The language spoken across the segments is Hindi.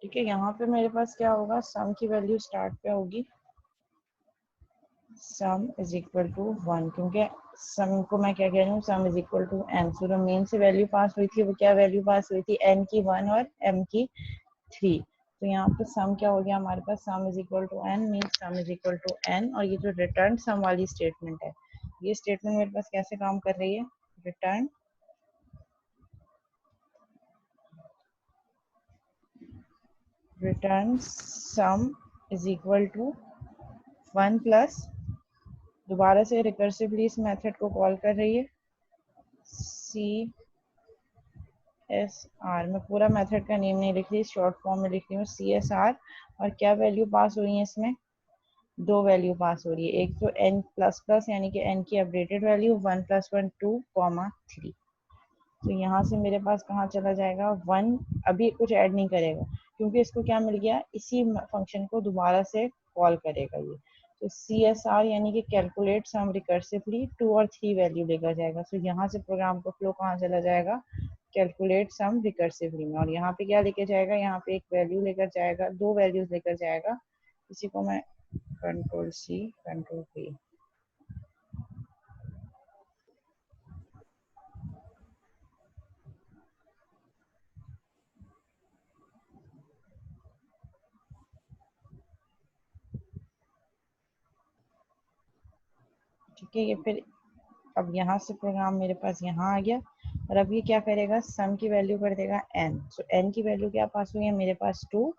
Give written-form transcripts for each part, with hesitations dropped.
ठीक है, यहाँ पे मेरे पास क्या होगा, सम की वैल्यू स्टार्ट पे होगी सम इज इक्वल टू 1, क्योंकि सम को मैं क्या कह रही हूँ, sum is equal to n। सो जो मेन से वैल्यू पास हुई थी वो क्या वैल्यू पास हुई थी, n की 1 और m की 3। तो यहाँ पे सम क्या हो गया हमारे पास, sum is equal to n, mean sum is equal to n। और ये जो रिटर्न सम वाली स्टेटमेंट है, ये स्टेटमेंट मेरे पास कैसे काम कर रही है, return sum is equal to 1 plus, दोबारा से रिकर्सिवली इस मेथड को कॉल कर रही है, CSR। मैं पूरा मेथड का नेम नहीं लिख रही, शॉर्ट फॉर्म में लिख रही हूँ CSR। और क्या वैल्यू पास हो रही है इसमें, दो वैल्यू पास हो रही है, एक तो n प्लस प्लस यानी कि n की अपडेटेड वैल्यू 1 + 1 2, 3। तो यहाँ से मेरे पास कहाँ चला जाएगा 1, अभी कुछ ऐड नहीं करेगा क्योंकि इसको क्या मिल गया, इसी फंक्शन को दोबारा से कॉल करेगा ये। तो CSR यानी कि कैलकुलेट सम रिकर्सिवली 2 और 3 वैल्यू लेकर जाएगा। तो यहाँ से प्रोग्राम का फ्लो कहाँ चला जाएगा, कैलकुलेट सम रिकर्सिवली में। और यहाँ पे क्या लेके जाएगा, यहाँ पे एक वैल्यू लेकर जाएगा, दो वैल्यूज लेकर जाएगा। इसी को मैं कंट्रोल C कंट्रोल V, ठीक है। ये फिर अब यहाँ से प्रोग्राम मेरे पास यहाँ आ गया और अब ये क्या करेगा, सम की वैल्यू कर देगा n। सो n की वैल्यू क्या पास हुई है मेरे पास 2,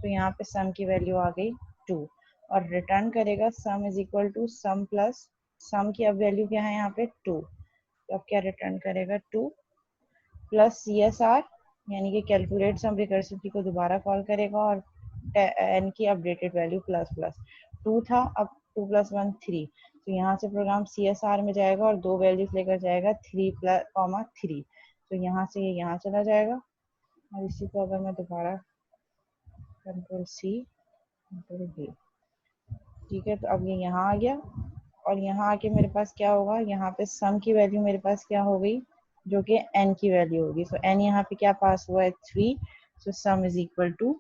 तो यहाँ पे सम की वैल्यू आ गई 2। और रिटर्न करेगा sum is equal to sum plus, sum की अब वैल्यू क्या है यहाँ पे 2, तो अब क्या रिटर्न करेगा 2 प्लस CSR यानी कि कैलकुलेट सम रिकर्सिवली को दोबारा कॉल करेगा और n की अपडेटेड वैल्यू प्लस प्लस 2 था, अब 2 + 1 3। तो यहाँ से प्रोग्राम CSR में जाएगा और दो वैल्यूज लेकर जाएगा 3 + 3। तो यहाँ से ये यहाँ चला जाएगा। और इसी को अगर मैं दोबारा कंट्रोल C कंट्रोल V, ठीक है। तो अब ये यहाँ आ गया और यहाँ आके मेरे पास क्या होगा, यहाँ पे सम की वैल्यू मेरे पास क्या हो गई, जो कि n की वैल्यू होगी। सो n यहाँ पे क्या पास हुआ है 3, सो सम इज इक्वल टू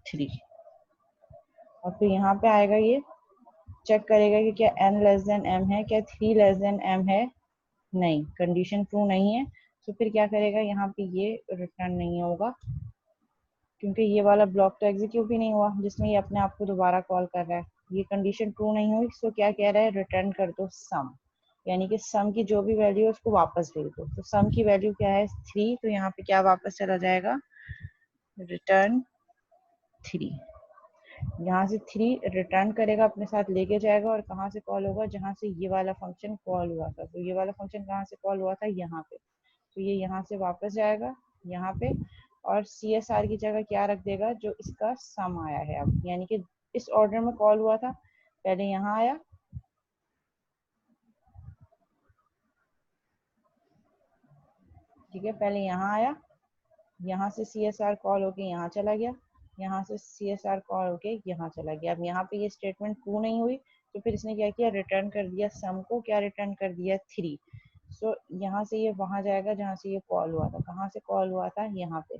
3। और फिर यहाँ पे आएगा, ये चेक करेगा कि क्या n लेस देन m है, क्या 3 लेस देन m है, नहीं, कंडीशन ट्रू नहीं है। तो फिर क्या करेगा, यहाँ पे ये रिटर्न नहीं होगा क्योंकि ये वाला ब्लॉक तो एग्जीक्यूट ही नहीं हुआ जिसमें ये अपने आप को दोबारा कॉल कर रहा है। ये कंडीशन ट्रू नहीं हुई, तो क्या कह रहा है, रिटर्न कर दो सम, यानी कि सम की जो भी वैल्यू है उसको वापस भेज दो। तो सम की वैल्यू क्या है 3, तो यहाँ पे क्या वापस चला जाएगा, रिटर्न 3। यहाँ से 3 रिटर्न करेगा, अपने साथ लेके जाएगा और कहाँ से कॉल होगा, जहाँ से ये वाला फंक्शन कॉल हुआ था। तो ये वाला फंक्शन कहाँ से कॉल हुआ था, यहाँ पे। तो ये यहाँ से वापस जाएगा यहाँ पे और CSR की जगह क्या रख देगा, जो इसका सम आया है अब, यानी कि इस ऑर्डर में कॉल हुआ था, पहले यहाँ आया, ठीक है, पहले यहाँ आया, यहाँ से CSR कॉल होके यहाँ चला गया, यहाँ से CSR कॉल होके यहाँ चला गया। अब यहाँ पे ये स्टेटमेंट ट्रू नहीं हुई, तो फिर इसने क्या किया, रिटर्न कर दिया सम को, क्या रिटर्न कर दिया 3। सो यहाँ से ये वहां जाएगा जहाँ से ये कॉल हुआ था, कहाँ से कॉल हुआ था, यहाँ पे।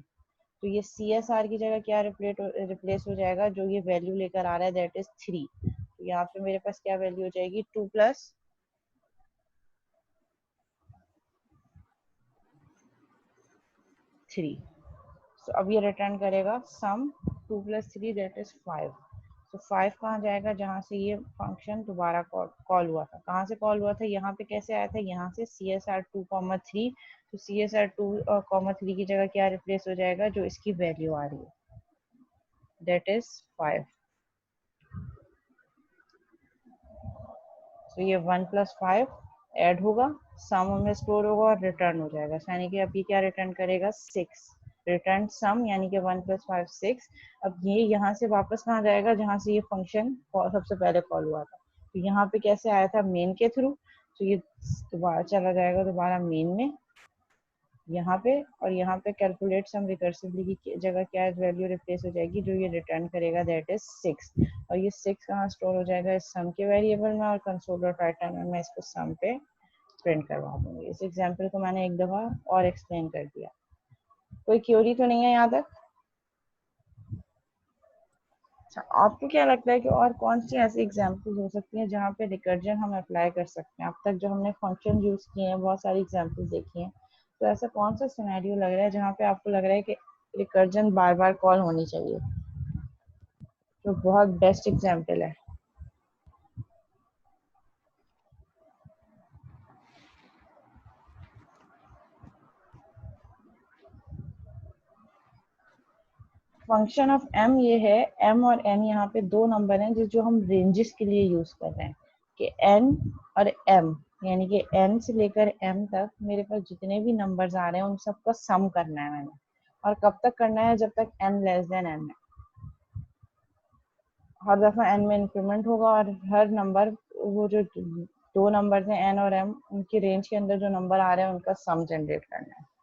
तो ये CSR की जगह क्या रिप्लेस हो जाएगा, जो ये वैल्यू लेकर आ रहा है, दैट इज 3। तो यहाँ पे मेरे पास क्या वैल्यू हो जाएगी, 2 + 3। तो अब ये रिटर्न करेगा सम 2 + 3 दैट इज 5। तो 5 कहाँ जाएगा, जहाँ से ये फंक्शन दोबारा कॉल हुआ था, कहाँ से कॉल हुआ था, यहाँ पे कैसे आया था, यहाँ से CSR 2, 3। तो CSR 2, 3 की जगह क्या रिप्लेस हो जाएगा, जो इसकी वैल्यू आ रही है, दैट इज 5। तो ये 1 + 5 ऐड होगा, सम में स्टोर होगा और रिटर्न हो जाएगा, यानी कि अब ये क्या रिटर्न करेगा 6। रिटर्न सम यानी कि 1 + 5 6। अब ये यहाँ से वापस कहाँ जाएगा, जहाँ से ये फंक्शन सबसे पहले कॉल हुआ था। तो यहाँ पे कैसे आया था, मेन के थ्रू। तो ये दोबारा चला जाएगा दोबारा मेन में यहाँ पे, और यहाँ पे कैलकुलेट सम रिकर्सिवली की जगह क्या वैल्यू रिप्लेस हो जाएगी, जो ये रिटर्न करेगा, दैट इज 6। और ये 6 कहाँ स्टोर हो जाएगा, इस सम के वेरिएबल में, और कंसोल डॉट राइटर में मैं इसको सम पे प्रिंट करवा दूंगी। इस एग्जाम्पल को मैंने एक दफा और एक्सप्लेन कर दिया। कोई क्यूरी तो नहीं है यहाँ तक? अच्छा, आपको क्या लगता है कि और कौन सी ऐसी एग्जाम्पल्स हो सकती हैं जहाँ पे रिकर्जन हम अप्लाई कर सकते हैं? अब तक जो हमने फंक्शन यूज किए हैं, बहुत सारी एग्जाम्पल्स देखी हैं, तो ऐसा कौन सा सिनेरियो लग रहा है जहाँ पे आपको लग रहा है कि रिकर्जन बार बार कॉल होनी चाहिए, जो बहुत बेस्ट एग्जाम्पल है? फंक्शन ऑफ एम ये है, एम और एन यहाँ पे दो नंबर हैं जो हम रेंजेस के लिए यूज कर रहे हैं कि एन और एम, यानी कि एन से लेकर एम तक मेरे पास जितने भी नंबर्स आ रहे हैं उन सबका सम करना है मैंने। और कब तक करना है? जब तक एन लेस देन एन है। हर दफा एन में इंक्रीमेंट होगा और हर नंबर, वो जो दो नंबर हैं एन और एम, उनकी रेंज के अंदर जो नंबर आ रहे हैं उनका सम जनरेट करना है।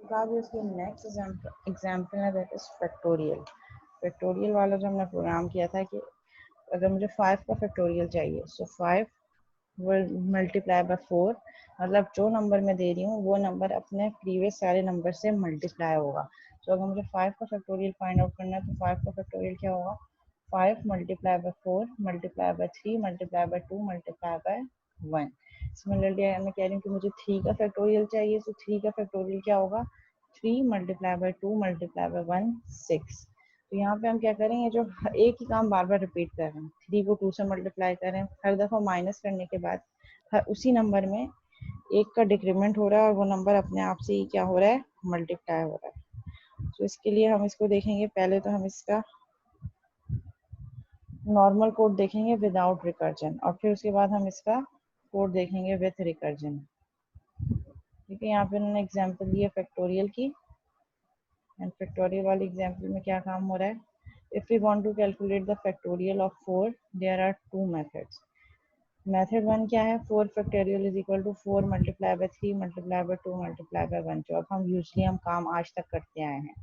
बाद इसके नेक्स्ट एग्जाम्पल है, दैट इज फैक्टोरियल। फैक्टोरियल वाला जो हमने प्रोग्राम किया था कि अगर मुझे 5 का फैक्टोरियल चाहिए, सो 5 विल मल्टीप्लाई बाय 4, मतलब जो नंबर मैं दे रही हूँ वो नंबर अपने प्रीवियस सारे नंबर से मल्टीप्लाई होगा। तो अगर मुझे 5 का फैक्टोरियल फाइंड आउट करना है तो 5 का फैक्टोरियल क्या होगा? 5 multiply by 4 multiply by 3 multiply by 2 multiply by 1। Similarly मैं कह रही हूँ कि मुझे 3 का फैक्टोरियल चाहिए, तो 3 का फैक्टोरियल क्या होगा? 3 मल्टीप्लाई बाय 2 मल्टीप्लाई बाय 1, 6। तो यहाँ पे हम क्या करेंगे, जो एक ही काम बार बार रिपीट कर रहे हैं, 3 को 2 से मल्टीप्लाई करें, हर दफ़ा माइनस करने के बाद हर उसी नंबर में एक का डिक्रीमेंट हो रहा है और वो नंबर अपने आप से ही क्या हो रहा है? मल्टीप्लाई हो रहा है। तो इसके लिए हम इसको देखेंगे, पहले तो हम इसका नॉर्मल कोड देखेंगे विदाउट रिकर्जन, और फिर उसके बाद हम इसका कोड देखेंगे विथ रिकर्जन। ठीक है, यहाँ पे उन्होंने एग्जाम्पल दिया फैक्टोरियल की, एंड फैक्टोरियल वाली एग्जाम्पल में क्या काम हो रहा है? If we want to calculate the factorial of 4, there are two methods. Method 1 क्या है? 4 factorial is equal to 4 multiply by 3 multiply by 2 multiply by 1, जो अब हम यूजली हम काम आज तक करते आए हैं।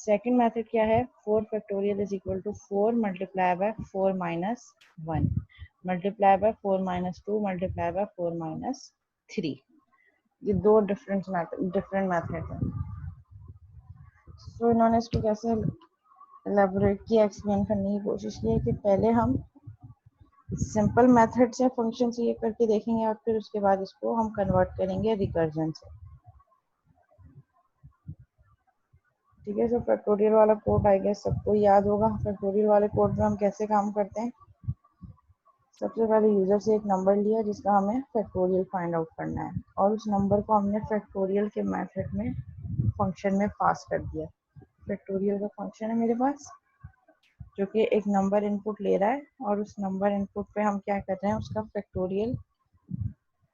सेकेंड मेथड क्या है? 4 factorial is equal to 4 multiply by 4 minus 1 multiply by 4 minus 2 multiply by 4 minus 3। ये दो डिफरेंट मेथड हैं। तो इन्होंने इसको कैसे एलेबोरेट किया, एक्सप्लेन करने की कोशिश की है कि पहले हम सिंपल मेथड से फंक्शन से ये करके देखेंगे और फिर उसके बाद इसको हम कन्वर्ट करेंगे रिकर्जन से। ठीक है, जो फैक्टोरियल वाला कोड आई गेस सबको याद होगा। फैक्टोरियल वाले कोड में हम कैसे काम करते हैं? सबसे पहले यूजर से एक नंबर लिया जिसका हमें फैक्टोरियल फाइंड आउट करना है, और उस नंबर को हमने फैक्टोरियल के मेथड में फंक्शन में पास कर दिया। फैक्टोरियल का फंक्शन है मेरे पास जो कि एक नंबर इनपुट ले रहा है, और उस नंबर इनपुट पे हम क्या कर रहे हैं? उसका फैक्टोरियल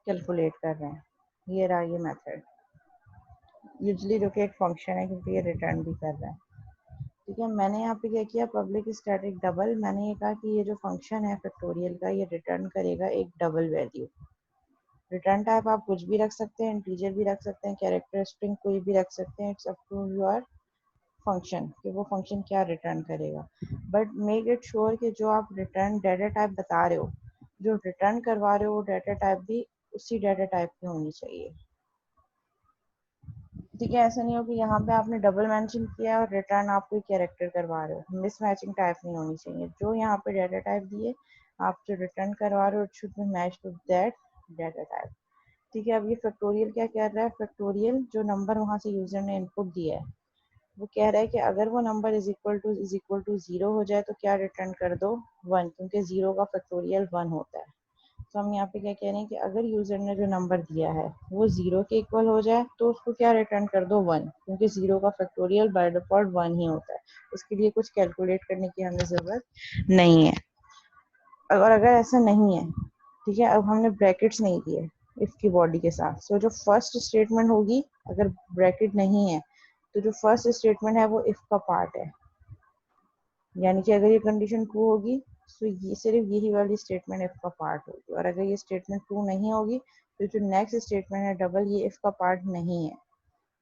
कैलकुलेट कर रहे हैं। ये रहा ये मेथड, यूजली जो कि एक फंक्शन है क्योंकि ये रिटर्न भी कर रहा है। ठीक है, मैंने यहाँ पे क्या किया? पब्लिक स्टैटिक डबल, मैंने ये कहा कि ये जो फंक्शन है फैक्टोरियल का, ये रिटर्न करेगा एक डबल वैल्यू। रिटर्न टाइप आप कुछ भी रख सकते हैं, इंटीजर भी रख सकते हैं, कैरेक्टर स्ट्रिंग कोई भी रख सकते हैं, it's up to your function कि वो फंक्शन क्या रिटर्न करेगा। बट मेक इट श्योर कि जो आप रिटर्न डाटा टाइप बता रहे हो, जो रिटर्न करवा रहे हो, वो डाटा टाइप भी उसी डाटा टाइप की होनी चाहिए। ठीक है, ऐसा नहीं हो कि यहाँ पे आपने डबल मेंशन किया और रिटर्न आप कोई कैरेक्टर करवा रहे हो। मिसमैचिंग टाइप नहीं होनी चाहिए। जो यहाँ पे डाटा टाइप दिए, आप जो रिटर्न करवा रहे हो, it should be match to that data type. ठीक है, अब ये फैक्टोरियल क्या कर रहा है? फैक्टोरियल जो नंबर वहाँ से यूजर ने इनपुट दिया है, वो कह रहा है कि अगर वो नंबर इज इक्वल टू 0 हो जाए तो क्या रिटर्न कर दो? 1, क्योंकि 0 का फैक्टोरियल 1 होता है। तो हम यहाँ पे क्या कह रहे हैं कि अगर यूजर ने जो नंबर दिया है वो 0 के इक्वल हो जाए तो उसको क्या रिटर्न कर दो 1, क्योंकि 0 का फैक्टोरियल बाय डिफॉल्ट 1 ही होता है, उसके लिए कुछ कैलकुलेट करने की हमें ज़रूरत नहीं है। और अगर ऐसा नहीं है, ठीक है, अब हमने ब्रैकेट्स नहीं दिए इफ की बॉडी के साथ, सो जो फर्स्ट स्टेटमेंट होगी, अगर ब्रैकेट नहीं है तो जो फर्स्ट स्टेटमेंट है वो इफ का पार्ट है, यानी कि अगर ये कंडीशन ट्रू होगी तो ये सिर्फ यही वाली स्टेटमेंट इफ का पार्ट होगी, और अगर ये स्टेटमेंट ट्रू नहीं होगी तो जो नेक्स्ट स्टेटमेंट है डबल, ये इफ का पार्ट नहीं है।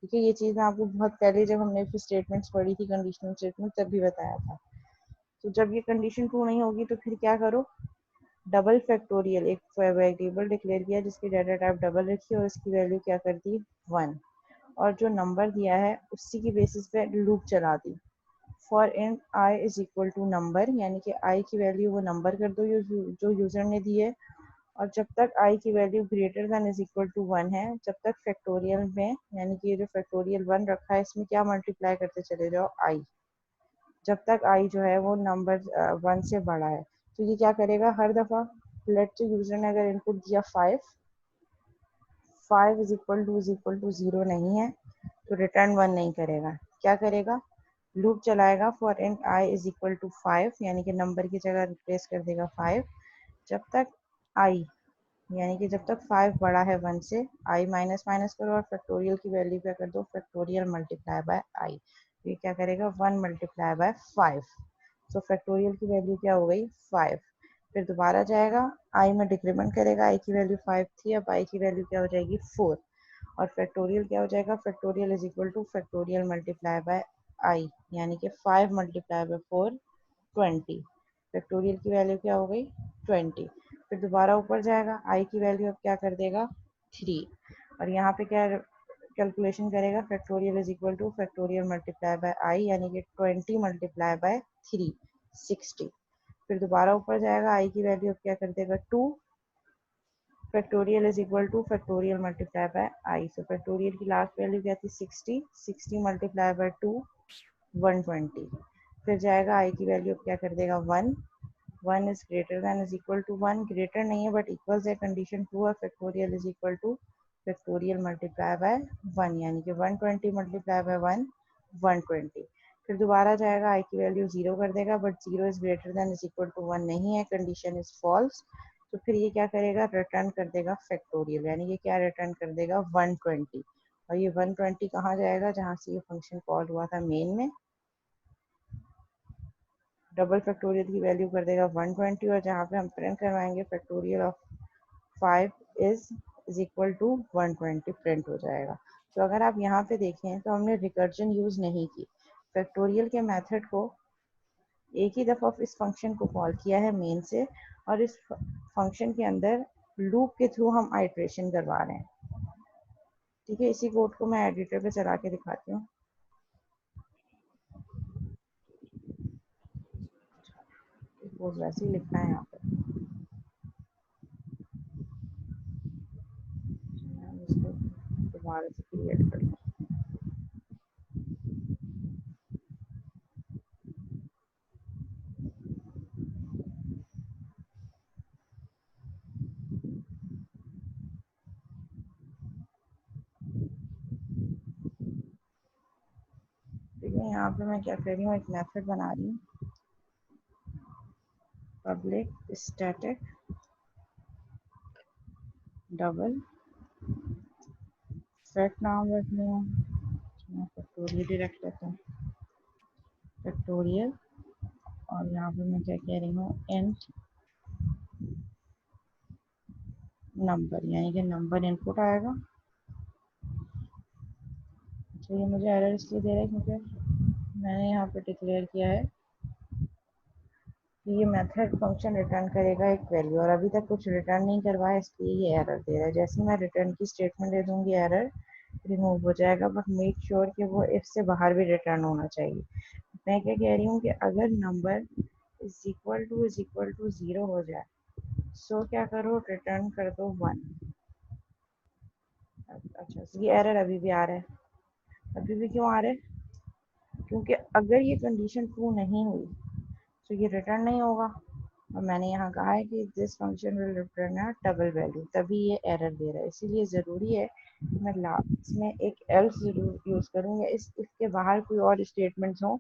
ठीक है, ये चीज़ मैं आपको बहुत पहले जब हमने फिर स्टेटमेंट्स पढ़ी थी, कंडीशनल स्टेटमेंट, तब भी बताया था। तो जब ये कंडीशन ट्रू नहीं होगी तो फिर क्या करो, डबल फैक्टोरियल, एक वेरिएबल डिक्लेयर किया जिसकी डाटा टाइप डबल रखी और इसकी वैल्यू क्या कर दी 1, और जो नंबर दिया है उसी की बेसिस पे लूप चला दी। For in I is equal to number, यानी कि आई की वैल्यू वो नंबर कर दो जो यूजर ने दी है, और जब तक आई की value greater than is equal to 1 है, जब तक फैक्टोरियल में, यानी कि ये जो फैक्टोरियल 1 रखा है इसमें क्या मल्टीप्लाई करते चले जाओ आई, जब तक आई जो है वो नंबर 1 से बड़ा है। तो ये क्या करेगा, हर दफ़ा लेट से यूजर ने अगर इनपुट दिया 5 इज इक्वल टू 0 नहीं है तो रिटर्न 1 नहीं करेगा, क्या करेगा, लूप चलाएगा for in I is equal to 5, यानी कि नंबर की जगह रिप्लेस कर देगा 5, जब तक आई, यानी कि जब तक 5 बड़ा है 1 से, आई माइनस माइनस करो और फैक्टोरियल की वैल्यू क्या कर दो, फैक्टोरियल मल्टीप्लाई बाय आई, ये क्या करेगा 1 मल्टीप्लाई बाय 5, तो फैक्टोरियल की वैल्यू क्या हो गई 5, फिर दोबारा जाएगा आई में डिक्रीमेंट करेगा, आई की वैल्यू 5 थी, अब आई की वैल्यू क्या हो जाएगी 4, और फैक्टोरियल क्या हो जाएगा, factorial is equal to factorial multiply by I, यानी कि 5 मल्टीप्लाई बाय 4 20, फैक्टोरियल की वैल्यू क्या हो गई 20, फिर दोबारा ऊपर जाएगा, आई की वैल्यू अब क्या कर देगा 3, और यहाँ पे क्या कैलकुलेशन करेगा, factorial is equal to factorial multiply by I, यानी कि 20 मल्टीप्लाई बाय 3 60, फिर दोबारा ऊपर जाएगा, आई की वैल्यू अब क्या कर देगा 2, factorial is equal to factorial multiply by I, so factorial की लास्ट वैल्यू क्या थी 60, 60 मल्टीप्लाई बाय 2 120, फिर जाएगा आई की वैल्यू अब क्या कर देगा 1, 1 is greater than is equal to 1, greater नहीं है बट इक्वल्स है, कंडीशन ट्रू है, factorial is equal to factorial multiply by 1, यानी कि 120 मल्टीप्लाई बाय 1 120, फिर दोबारा जाएगा आई की वैल्यू 0 कर देगा, but 0 is greater than is equal to 1 नहीं है, कंडीशन इज फॉल्स, तो फिर ये क्या करेगा, रिटर्न कर देगा फैक्टोरियल, यानी कि क्या रिटर्न कर देगा 120, और ये 120 कहाँ जाएगा, जहाँ से ये फंक्शन कॉल हुआ था मेन में, डबल फैक्टोरियल की वैल्यू कर देगा 120, और जहाँ पे हम प्रिंट करवाएंगे factorial of 5 is equal to 120 print हो जाएगा। तो अगर आप यहाँ पे देखें तो हमने रिकर्जन यूज़ नहीं की, फैक्टोरियल के मेथड को एक ही दफ़ा इस फंक्शन को कॉल किया है मेन से, और इस फंक्शन के अंदर लूप के थ्रू हम आइट्रेशन करवा रहे हैं। ठीक है, इसी कोड को मैं एडिटर पे चला के दिखाती हूँ। वो वैसे ही लिखना है यहाँ पे, इसको दोबारा से क्रिएट कर लूँ। ठीक है, यहाँ पे मैं क्या कर रही हूँ, एक मेथड बना रही हूँ, पब्लिक स्टैटिक डबल फैक्ट नाम रख लिया, मैं फैक्टोरियल ही रख लेता हूँ, फैक्टोरियल, और यहाँ पे मैं क्या कह रही हूँ, इंट नंबर, यानी कि नंबर इनपुट आएगा। तो ये मुझे एरर इसलिए दे रहा है क्योंकि मैंने यहाँ पे डिक्लेयर किया है कि ये मेथड फंक्शन रिटर्न करेगा एक वैल्यू, और अभी तक कुछ रिटर्न नहीं करवाया, इसलिए ये एरर दे रहा है। जैसे मैं रिटर्न की स्टेटमेंट दे दूँगी एरर रिमूव हो जाएगा, बट मेक श्योर कि वो इफ से बाहर भी रिटर्न होना चाहिए। मैं क्या कह रही हूँ कि अगर नंबर इज इक्वल टू 0 हो जाए, सो क्या करो, रिटर्न कर दो 1। अच्छा, ये एरर अभी भी आ रहा है, अभी भी क्यों आ रहा है, क्योंकि अगर ये कंडीशन ट्रू नहीं हुई तो ये रिटर्न नहीं होगा, और मैंने यहाँ कहा है कि this function will return a double value, तभी ये एरर दे रहा है। इसीलिए ज़रूरी है कि मैं लास्ट में एक एल्स ज़रूर यूज़ करूँ या इसके बाहर कोई और स्टेटमेंट्स हों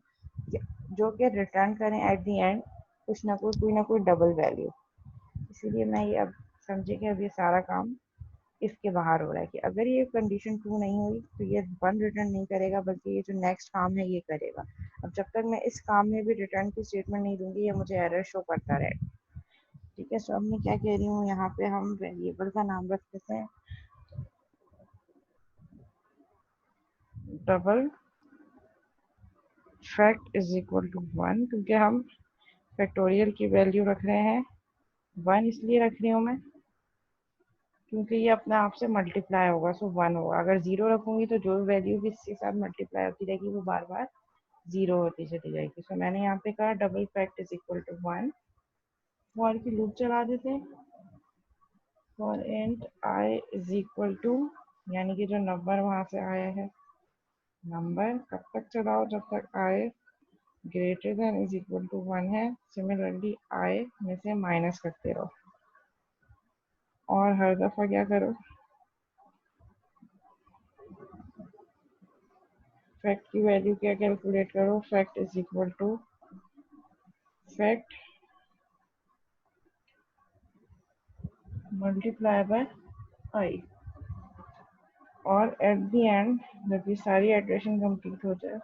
जो कि रिटर्न करें एट द एंड कुछ ना कोई ना कोई डबल वैल्यू। इसीलिए मैं ये अब समझे कि अब ये सारा काम इसके बाहर हो रहा है कि अगर ये कंडीशन ट्रू नहीं हुई तो ये 1 रिटर्न नहीं करेगा, बल्कि ये जो नेक्स्ट काम है ये करेगा। अब जब तक मैं इस काम में भी रिटर्न की स्टेटमेंट नहीं दूंगी ये मुझे एरर शो करता रहेगा। ठीक है, सो अब मैं क्या कह रही हूँ, यहाँ पे हम वेरिएबल का नाम रख देते हैं double fact is equal to 1, क्योंकि हम फैक्टोरियल की वैल्यू रख रहे हैं 1। इसलिए रख रही हूँ मैं क्योंकि ये अपने आप से मल्टीप्लाई होगा, सो 1 होगा। अगर 0 रखूंगी तो जो वैल्यू भी इसके साथ मल्टीप्लाई होती रहेगी वो बार बार 0 होती चली जाएगी। सो मैंने यहाँ पे कहा double fact is equal to 1। For की लूप चला देते हैं, for int i is equal to, यानी कि जो नंबर वहां से आया है, नंबर कब तक चलाओ जब तक I greater than is equal to 1 है। सिमिलरली आई में से माइनस करते रहो और हर दफा क्या करो, फैक्ट की वैल्यू क्या कैलकुलेट करो, fact is equal to fact multiply by I. और एट द एंड जब ये सारी एड्रेशन कंप्लीट हो जाए,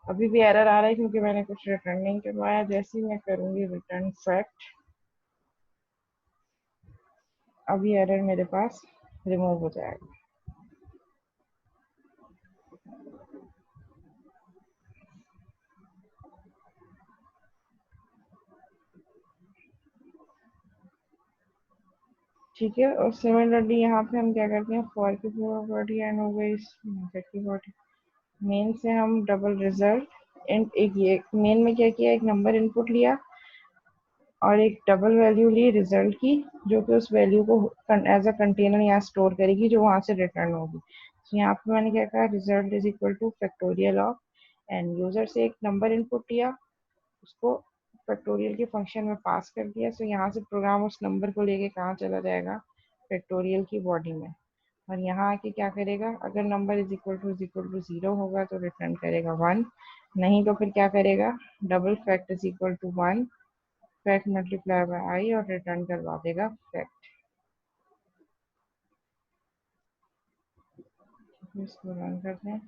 अभी भी एरर आ रहा है क्योंकि मैंने कुछ रिटर्न नहीं करवाया, जैसे ही मैं करूंगी रिटर्न फैक्ट, अभी एरर मेरे पास रिमूव हो जाएगा। ठीक है, और सिमिलरली यहाँ पे हम क्या करते हैं, फॉर की प्रॉपर्टी एंड हो गई मेथड की प्रॉपर्टी, मेन से हम डबल रिजल्ट इन एक, ये मेन में क्या किया, एक नंबर इनपुट लिया और एक डबल वैल्यू ली रिजल्ट की, जो कि उस वैल्यू को एज अ कंटेनर यहाँ स्टोर करेगी जो वहां से रिटर्न होगी। तो यहाँ पे मैंने क्या कहा, result is equal to factorial of, and user से एक नंबर इनपुट लिया, उसको फैक्टोरियल के फंक्शन में पास कर दिया। सो यहाँ से प्रोग्राम उस नंबर को लेके कहाँ चला जाएगा, फैक्टोरियल की बॉडी में, और यहाँ आके क्या करेगा, अगर नंबर इज इक्वल टू 0 होगा तो रिटर्न करेगा 1, नहीं तो फिर क्या करेगा, double fact is equal to 1 fact multiply by I और रिटर्न करवा देगा फैक्ट। इसको रन करते हैं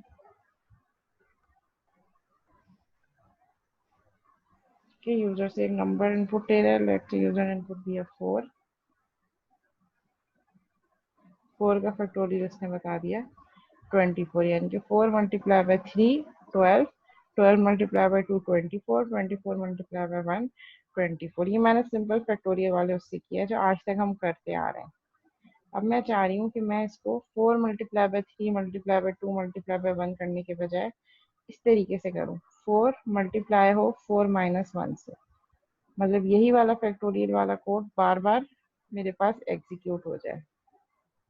कि यूजर से एक नंबर इनपुट ले रहा है, लेट्स यूजर इनपुट दिया 4, 4 का फैक्टोरियल इसने बता दिया 24, यानी कि 4 multiply by 3 12, 12 multiply by 2 24, 24 multiply by 1 24। ये मैंने सिंपल फैक्टोरियल वाले उससे किया जो आज तक हम करते आ रहे हैं। अब मैं चाह रही हूँ कि मैं इसको 4 multiply by 3 multiply by 2 multiply by 1 करने के बजाय इस तरीके से करूँ, 4 मल्टीप्लाई हो 4 माइनस 1 से, मतलब यही वाला फैक्टोरियल वाला कोड बार बार मेरे पास एग्जीक्यूट हो जाए।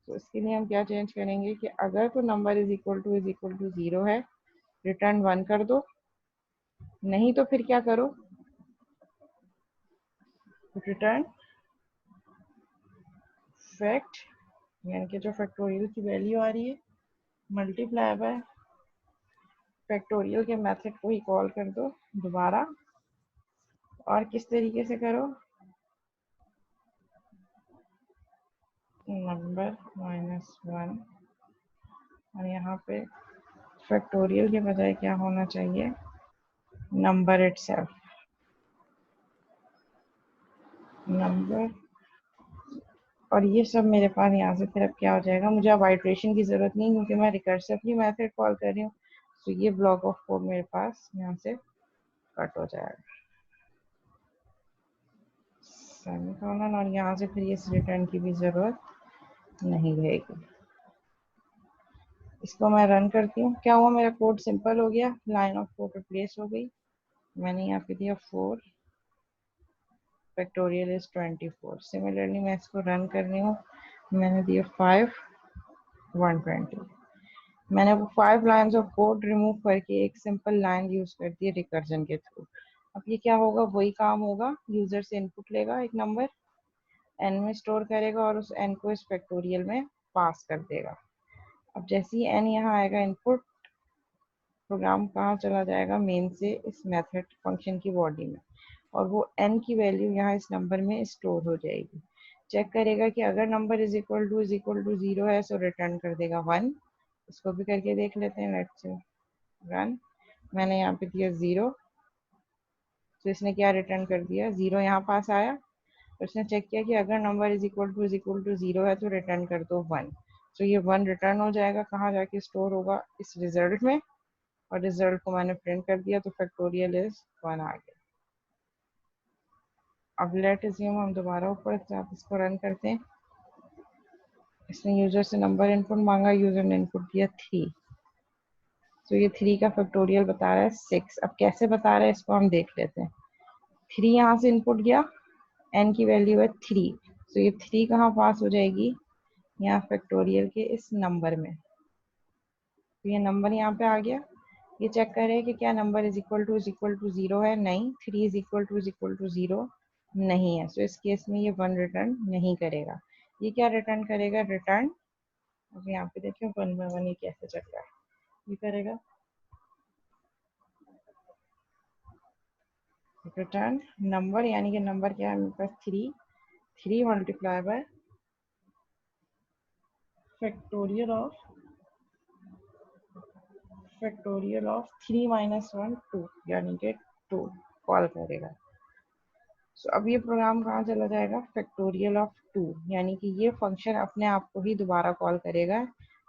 तो इसके लिए हम क्या चेंज करेंगे कि अगर तो नंबर इज इक्वल टू 0 है, रिटर्न 1 कर दो, नहीं तो फिर क्या करो, रिटर्न फैक्ट, यानी कि जो फैक्टोरियल की वैल्यू आ रही है मल्टीप्लाई बाय फैक्टोरियल के मेथड को ही कॉल कर दो दोबारा। और किस तरीके से करो, नंबर माइनस 1, और यहाँ पे फैक्टोरियल के बजाय क्या होना चाहिए, नंबर इटसेल्फ, नंबर। और ये सब मेरे पास यहाँ से फिर अब क्या हो जाएगा, मुझे अब आइट्रेशन की जरूरत नहीं क्योंकि मैं रिकर्सिवली मेथड कॉल कर रही हूँ। तो ये ब्लॉक ऑफ कोड मेरे पास यहाँ से कट हो जाएगा, सेमीकोलन, और यहाँ से फिर इस रिटर्न की भी जरूरत नहीं रहेगी। इसको मैं रन करती हूँ, क्या हुआ, मेरा कोड सिंपल हो गया, लाइन ऑफ कोड रिप्लेस हो गई। मैंने यहाँ पे दिया 4 फैक्टोरियल इज 24। सिमिलरली मैं इसको रन कर रही हूँ, मैंने दिया 5 120। मैंने वो 5 लाइन्स ऑफ कोड रिमूव करके एक सिंपल लाइन यूज कर दी रिकर्जन के थ्रू। अब ये क्या होगा, वही काम होगा, यूजर से इनपुट लेगा एक नंबर, एन में स्टोर करेगा और उस एन को इस फैक्टोरियल में पास कर देगा। अब जैसे ही एन यहाँ आएगा इनपुट, प्रोग्राम कहाँ चला जाएगा, मेन से इस मेथड फंक्शन की बॉडी में, और वो एन की वैल्यू यहाँ इस नंबर में स्टोर हो जाएगी। चेक करेगा कि अगर नंबर इज इक्वल टू 0 है तो रिटर्न कर देगा 1। इसको भी करके देख लेते हैं, लेट्स से रन। मैंने यहाँ पे दिया 0, तो इसने क्या रिटर्न कर दिया, 0 यहाँ पास आया। उसने चेक किया कि अगर नंबर इज इक्वल टू 0 है तो रिटर्न कर दो 1। तो ये 1 रिटर्न हो जाएगा, कहाँ जाके स्टोर होगा, इस रिजल्ट में, और रिजल्ट को मैंने प्रिंट कर दिया, तो फैक्टोरियल इज 1 आ गया। अब लेट अज्यूम हम दोबारा ऊपर आप इसको रन करते हैं। इसने यूजर से नंबर इनपुट मांगा, यूजर ने इनपुट दिया 3, तो ये 3 का फैक्टोरियल बता रहा है 6। अब कैसे बता रहा है इसको हम देख लेते हैं। 3 यहाँ से इनपुट गया, एन की वैल्यू है 3, तो ये 3 कहाँ पास हो जाएगी, यहाँ फैक्टोरियल के इस नंबर में। तो ये नंबर यहाँ पे आ गया। ये चेक करें कि क्या नंबर इज इक्वल टू 0 है, नहीं। 3 इज इक्वल टू 0 नहीं है, तो इस केस में ये 1 रिटर्न नहीं करेगा। ये क्या रिटर्न करेगा, रिटर्न, अब यहाँ पे देखिए 1 बाय 1 ये कैसे चल रहा है। ये करेगा रिटर्न नंबर, यानी कि नंबर क्या है मेरे पास 3 multiply by factorial of 3 minus 1 2, यानी कि 2 कॉल करेगा। सो अब ये प्रोग्राम कहाँ चला जाएगा, फैक्टोरियल ऑफ 2, यानी कि ये फंक्शन अपने आप को ही दोबारा कॉल करेगा,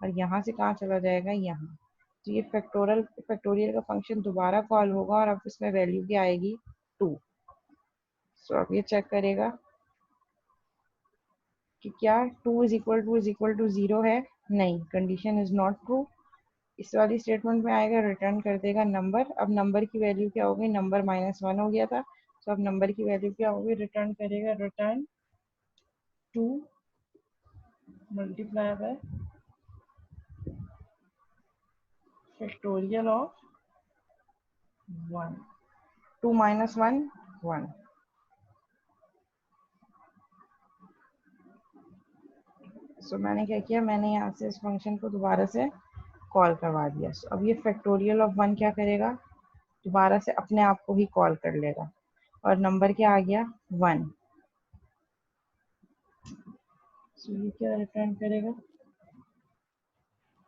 और यहाँ से कहाँ चला जाएगा, यहाँ। तो ये फैक्टोरियल का फंक्शन दोबारा कॉल होगा, और अब इसमें वैल्यू क्या आएगी, 2। सो अब ये चेक करेगा कि क्या 2 इज इक्वल टू 0 है, नहीं, कंडीशन इज नॉट ट्रू। इस वाली स्टेटमेंट में आएगा, रिटर्न कर देगा नंबर। अब नंबर की वैल्यू क्या होगी, नंबर -1 हो गया था, तो अब नंबर की वैल्यू क्या होगी, रिटर्न करेगा return 2 multiply by factorial of 1, 2 minus 1 1। सो मैंने क्या किया, मैंने यहाँ से इस फंक्शन को दोबारा से कॉल करवा दिया। अब ये फैक्टोरियल ऑफ 1 क्या करेगा, दोबारा से अपने आप को ही कॉल कर लेगा, और नंबर क्या आ गया, 1। सो ये क्या रिटर्न करेगा,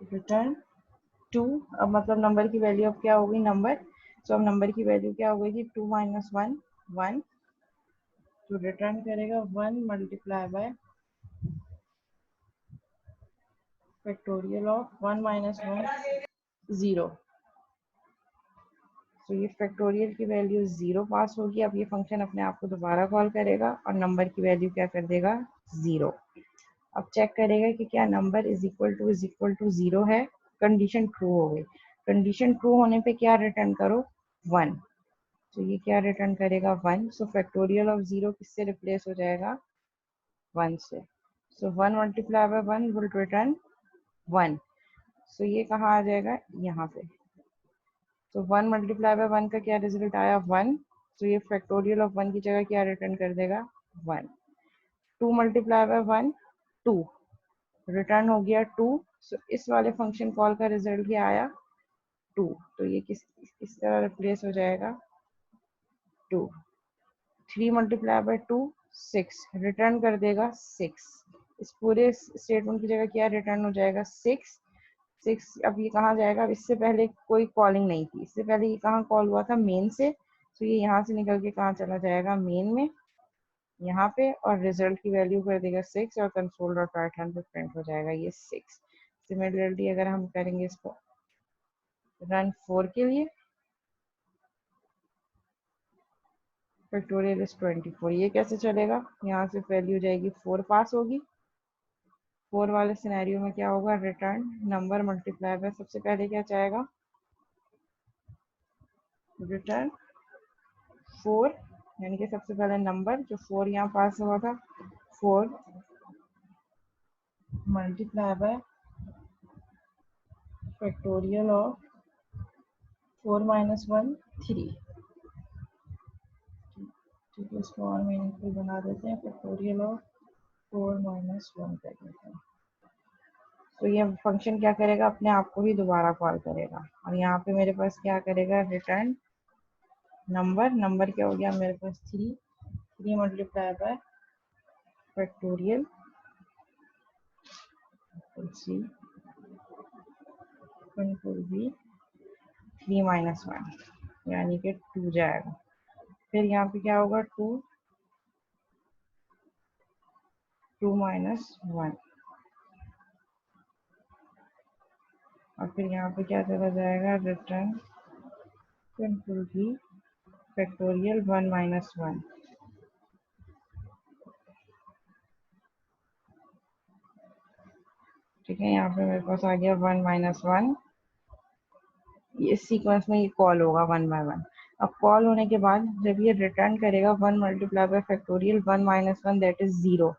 रिटर्न 2। अब मतलब नंबर की वैल्यू अब क्या होगी, नंबर, सो अब नंबर की वैल्यू क्या हो गई, 2 माइनस 1 1, तो रिटर्न करेगा 1 multiply by factorial of 1 minus 1 0। तो ये फैक्टोरियल की वैल्यू 0 पास होगी। अब ये फंक्शन अपने आप को दोबारा कॉल करेगा, और नंबर की वैल्यू क्या कर देगा, 0। अब चेक करेगा कि क्या नंबर इज इक्वल टू 0 है, कंडीशन ट्रू हो गई। कंडीशन ट्रू होने पे क्या रिटर्न करो, 1। तो ये क्या रिटर्न करेगा, 1। सो फैक्टोरियल ऑफ 0 किससे रिप्लेस हो जाएगा, 1 से। सो 1 मल्टीप्लाई बाय 1 विल रिटर्न 1। सो ये कहाँ आ जाएगा, यहाँ पे। तो 1 मल्टीप्लाई बाय 1 का क्या रिजल्ट आया, 1। तो ये फैक्टोरियल ऑफ 1 की जगह क्या रिटर्न कर देगा, 1। 2 मल्टीप्लाई बाय 1 2, रिटर्न हो गया 2। सो इस वाले फंक्शन कॉल का रिजल्ट क्या आया, 2। तो ये किस तरह रिप्लेस हो जाएगा, 2। 3 मल्टीप्लाई बाय 2 6, रिटर्न कर देगा 6। इस पूरे स्टेटमेंट की जगह क्या रिटर्न हो जाएगा, 6 6। अब ये कहाँ जाएगा, अब इससे पहले कोई कॉलिंग नहीं थी, इससे पहले ये कहाँ कॉल हुआ था, मेन से। तो ये यहाँ से निकल के कहाँ चला जाएगा, मेन में, यहाँ पे, और रिजल्ट की वैल्यू कर देगा 6, और कंसोल डॉट राइट पे प्रिंट हो जाएगा ये 6। सिमिलरली अगर हम करेंगे इसको रन 4 के लिए, फैक्टोरियल इज 24, ये कैसे चलेगा, यहाँ से वैल्यू जाएगी 4 पास होगी। 4 वाले सिनेरियो में क्या होगा, रिटर्न नंबर मल्टीप्लाई बाय, सबसे पहले क्या चाहेगा, रिटर्न 4, यानी कि सबसे पहले नंबर जो 4 यहाँ पास हुआ था, 4 multiply by factorial of 4 minus 1 3। इसको और मीनिंगफुल बना देते हैं, फैक्टोरियल ऑफ 4 माइनस 1 कर देते हैं। तो ये फंक्शन क्या करेगा, अपने आप को ही दोबारा कॉल करेगा, और यहाँ पे मेरे पास क्या करेगा, रिटर्न नंबर। नंबर क्या हो गया मेरे पास, 3 multiply by factorial C control B 3 minus 1 यानी कि 2 जाएगा। फिर यहाँ पे क्या होगा, 2 माइनस 1, और फिर यहाँ पे क्या चला जाएगा, return control B factorial 1 minus 1। ठीक है, यहाँ पे मेरे पास आ गया 1 माइनस 1। इस सीक्वेंस में ये कॉल होगा 1 बाय 1। अब कॉल होने के बाद जब ये रिटर्न करेगा 1 multiply by factorial 1 minus 1 that is 0,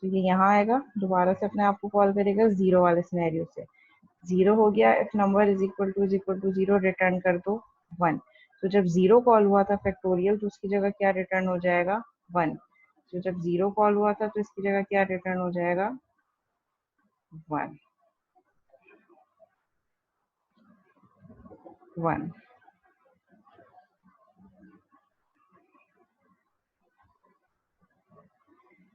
तो ये यहाँ आएगा, दोबारा से अपने आप को कॉल करेगा 0 वाले सिनेरियो से। 0 हो गया, if number is equal to 0 return कर दो 1। तो जब 0 कॉल हुआ था फैक्टोरियल, तो उसकी जगह क्या रिटर्न हो जाएगा, 1। तो जब 0 कॉल हुआ था तो इसकी जगह क्या रिटर्न हो जाएगा, 1 1।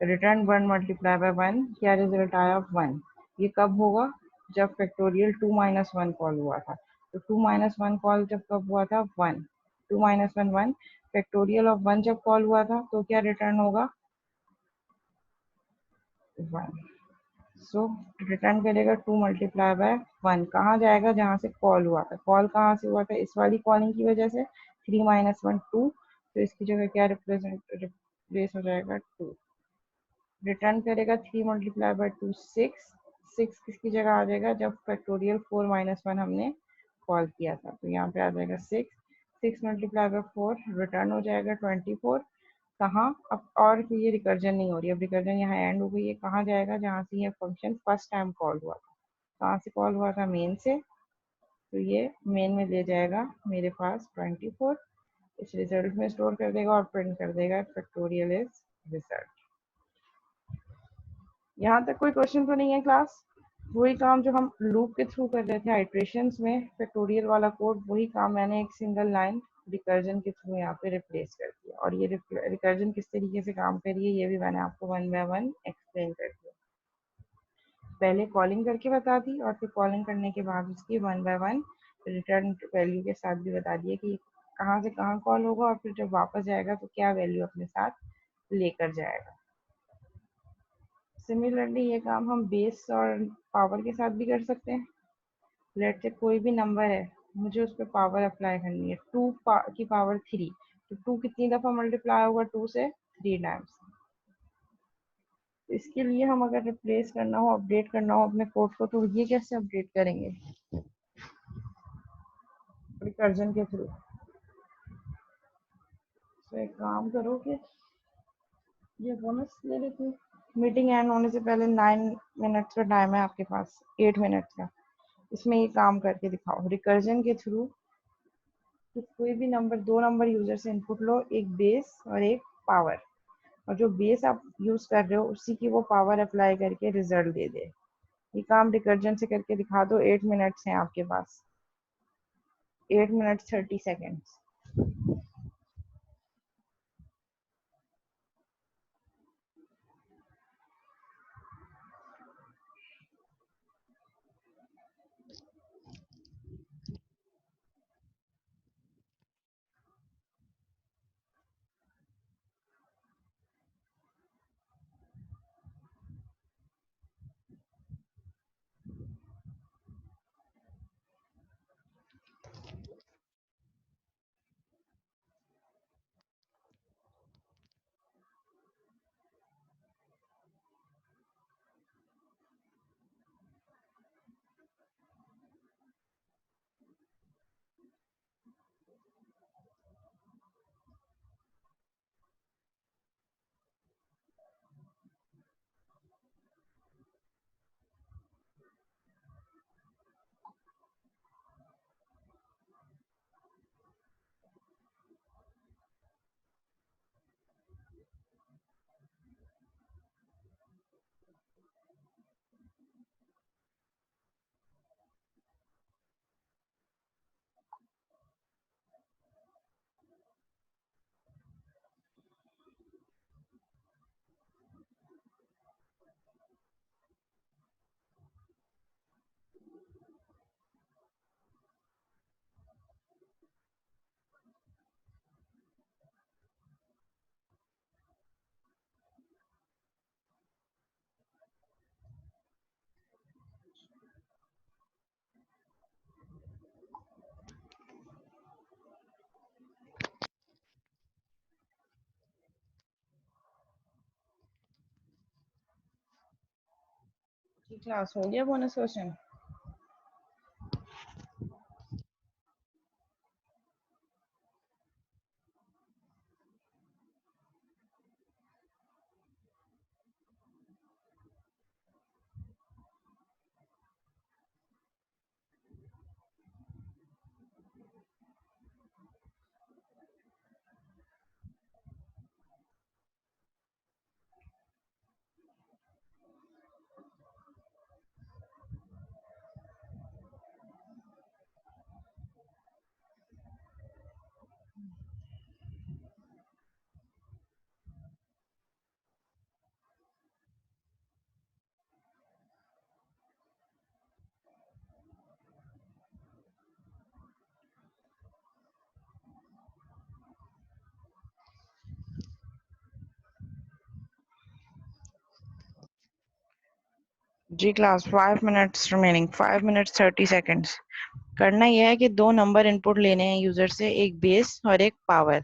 रिटर्न 1 मल्टीप्लाई बाय 1, क्या रिजल्ट आया, 1। ये कब होगा, जब फैक्टोरियल 2 माइनस 1 कॉल हुआ था। तो 2 माइनस 1 कॉल जब कब हुआ था, 1। 2 माइनस 1 1, फैक्टोरियल ऑफ 1 जब कॉल हुआ था तो क्या रिटर्न होगा, 1। सो रिटर्न करेगा 2 मल्टीप्लाई बाय 1, कहाँ जाएगा, जहाँ से कॉल हुआ था। कॉल कहाँ से हुआ था, इस वाली कॉलिंग की वजह से, 3 माइनस 1 2, तो इसकी जगह क्या रिप्लेस हो जाएगा, 2। रिटर्न करेगा 3 मल्टीप्लाई बाय 2 6। 6 किसकी जगह आ जाएगा, जब फैक्टोरियल 4 माइनस 1 हमने कॉल किया था, तो यहाँ पे आ जाएगा 6। 6 मल्टीप्लाई बाय 4 रिटर्न हो जाएगा 24। कहाँ, अब और कोई ये रिकर्जन नहीं हो रही, अब रिकर्जन यहाँ एंड हो गई है, कहाँ जाएगा, जहाँ से ये फंक्शन फर्स्ट टाइम कॉल हुआ था। कहाँ से कॉल हुआ था, मेन से, तो ये मेन में ले जाएगा मेरे पास 24, इस रिजल्ट में स्टोर कर देगा और प्रिंट कर देगा फैक्टोरियल इज रिजल्ट। यहाँ तक कोई क्वेश्चन तो नहीं है क्लास। वही काम जो हम लूप के थ्रू कर रहे थे आइट्रेशंस में, फैक्टोरियल वाला कोड, वही काम मैंने एक सिंगल लाइन रिकर्जन के थ्रू यहाँ पे रिप्लेस कर दिया। और ये रिकर्जन किस तरीके से काम करी है ये भी मैंने आपको 1 बाय 1 एक्सप्लेन कर दिया। पहले कॉलिंग करके बता दी, और फिर कॉलिंग करने के बाद उसकी 1 बाय 1 रिटर्न वैल्यू के साथ भी बता दिया कि कहाँ से कहाँ कॉल होगा, और फिर जब वापस जाएगा तो क्या वैल्यू अपने साथ लेकर जाएगा। सिमिलरली ये काम हम बेस और पावर के साथ भी कर सकते हैं। लेट से कोई भी नंबर है, मुझे उस पर पावर अप्लाई करनी है, 2 की पावर 3, तो 2 कितनी दफ़ा मल्टीप्लाई होगा, 2 से 3 टाइम्स। इसके लिए हम अगर रिप्लेस करना हो, अपडेट करना हो अपने कोड को, तो ये कैसे अपडेट करेंगे, रिकर्जन के थ्रू। तो एक काम करो कि ये बोनस ले लेते हैं। मीटिंग एंड होने से पहले 9 मिनट्स का टाइम है आपके पास, 8 मिनट्स का, इसमें ये काम करके दिखाओ रिकर्जन के थ्रू। तो कोई भी नंबर, 2 नंबर यूजर से इनपुट लो, एक बेस और एक पावर, और जो बेस आप यूज कर रहे हो उसी की वो पावर अप्लाई करके रिजल्ट दे दे। ये काम रिकर्जन से करके दिखा दो। 8 मिनट्स हैं आपके पास, 8 मिनट 30 सेकेंड्स। क्लास हो गया बोनस क्वेश्चन? जी class 5 minutes remaining, 5 minutes 30 seconds. करना यह है कि दो नंबर इनपुट लेने हैं यूजर से, एक बेस और एक पावर,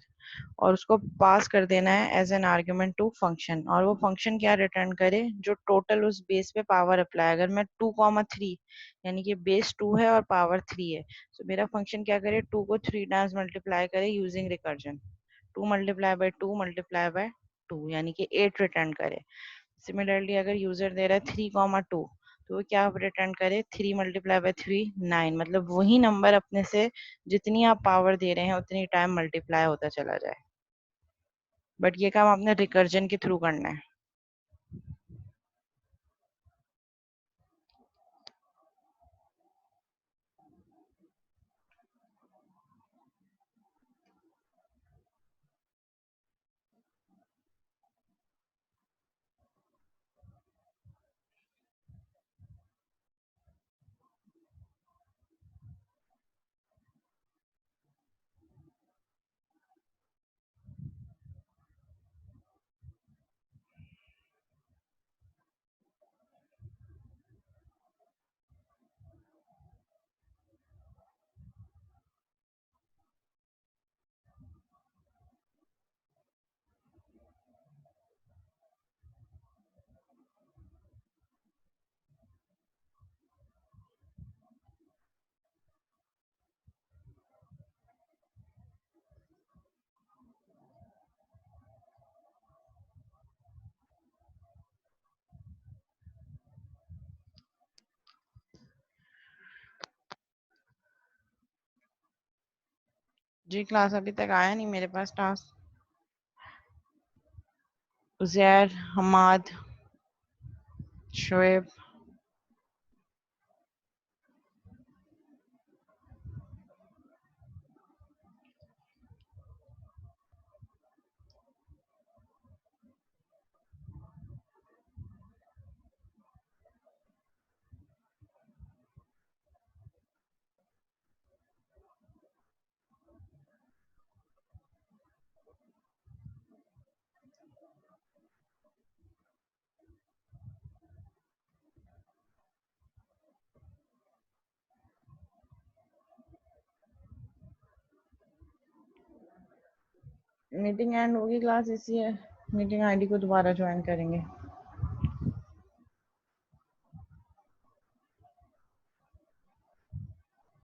और उसको पास कर देना है as an argument to function, और वो फंक्शन क्या रिटर्न करे, जो टोटल उस बेस पे पावर अप्लाई। अगर मैं 2,3 यानी कि बेस 2 है और पावर 3 है, तो मेरा फंक्शन क्या करे, 2 को 3 टाइम्स मल्टीप्लाई करे using recursion. 2 multiply by 2 multiply by 2 यानी कि 8 रिटर्न करे। सिमिलरली अगर यूजर दे रहा है 3,2, तो वो क्या रिटर्न करे, 3 मल्टीप्लाई बाय 3 9, मतलब वही नंबर अपने से जितनी आप पावर दे रहे हैं उतनी टाइम मल्टीप्लाई होता चला जाए। बट ये काम आपने रिकर्जन के थ्रू करना है। जी क्लास अभी तक आया नहीं मेरे पास task. Uzair, Hammad, Shoaib. Meeting end होगी क्लास, इसी मीटिंग आईडी को दोबारा ज्वाइन करेंगे।